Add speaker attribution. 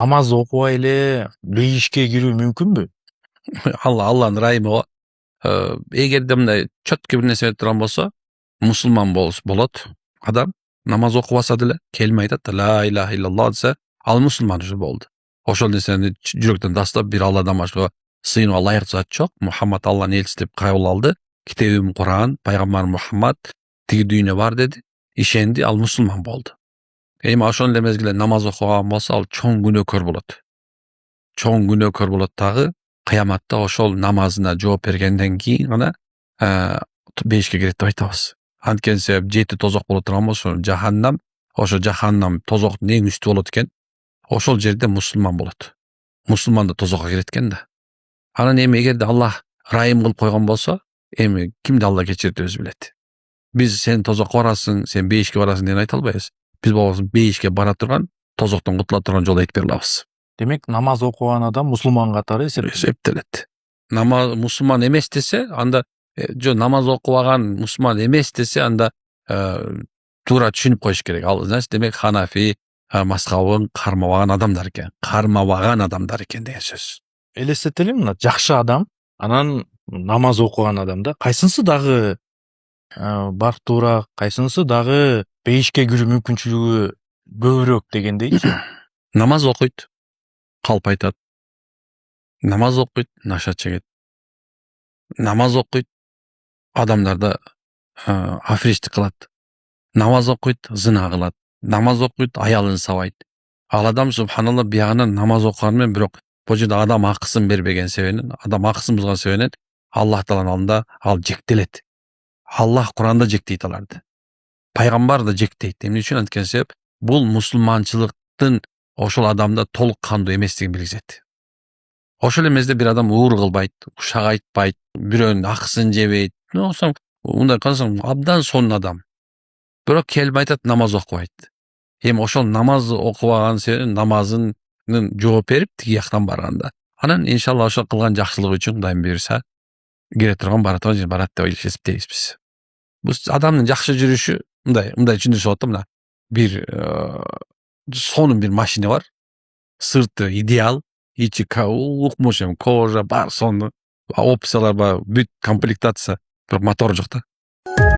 Speaker 1: Намаз окубай эле бейишке кирүү мүмкүнбү?
Speaker 2: Алланын ырайымы го. Эгерде мындай чөткө бир нерсе айтып турган болсо, мусулман болот адам, намаз окубаса деле келме айтат, ла илаха иллаллах десе, ал мусулман уже болду. Ошол нерсени жүрөктөн тастап, бир Алладан башка сыйынууга ылайык зат жок. Мухаммад Алланын элчиси деп кабыл алды. Китебим Куран, пайгамбар Мухаммад тиги дүйнө бар деди. Ишенди, ал мусулман болду. Эми ошол эле мезгилде намаз окуган болсо, ал чоң күнөөкөр болот. Чоң күнөөкөр болот дагы. Кыяматта ошол намазына жооп бергенден кийин гана бейишке кирет деп айтабыз. Анткени себеп 7 тозок боло турган болсо, жаханнам, ошо жаханнам тозоктун эң үстү болот экен. Ошол жерде мусулман болот. Мусулман да тозокко кирет экен да. Анан эми эгерде Аллах ырайым кылып койгон болсо, эми кимди Алла кечирет өзү билет. Биз сен тозокко барасың, сен бейишке барасың деп айта албайбыз. Биз болсо бейишке бара турган, тозоктон кутула турган жолду айтып бере алабыз.
Speaker 1: Демек, намаз окуган адам мусулман катары
Speaker 2: эсептелет. Намаз мусулман эмес десе, анда намаз окубаган мусулман эмес десе, анда туура түшүнүп коюш керек. Ал, значит, демек Ханафи мазхабын кармабаган адамдар экен деген сөз.
Speaker 1: Элестетели мына жакшы адам, анан намаз окуган адамда кайсынысы дагы бактуураак, кайсынысы дагы бейишке кирүү мүмкүнчүлүгү көбүрөөк дегендейчи?
Speaker 2: Намаз окуйт, калп айтат. Намаз окуйт, наша чегет. Намаз окуйт, адамдарды африштик кылат. Намаз окуйт, зына кылат. Намаз окуйт, аялын сабайт. Ал адам субханалла биягынан намаз окуган менен, бирок бул жерде адам акысын бербеген себебинен, адам акысын бузган себебинен Аллах Тааланын алдында ал жектелет. Аллах Куранда жектейт аларды. Пайгамбар да жектейт. Эмне үчүн? Анткени себеп бул мусулманчылыктын ошол адамда толук кандуу эместигин билгизет. Ошол эмезде бир адам уур кылбайт, ушак айтпайт, бирөөнүн акысын жебейт. Мындай карасаң абдан сонун адам. Бирок келип айтат, намаз окубайт. Эми ошол намаз окубаган себебинен намазынын жооп берип тиги жактан барганда, анан иншалла ошол кылган жакшылыгы үчүн Кудайым буйруса кире турган барат деп эсептейбиз биз. Бул адамдын жакшы жүрүшү мындай түшүндүрүшүп болот да, мына бир сонун бир машина бар. Сырты идеал, ичи укмуш кожа бар сонун, опциялар бар, бүт комплектация, бирок мотор жок да.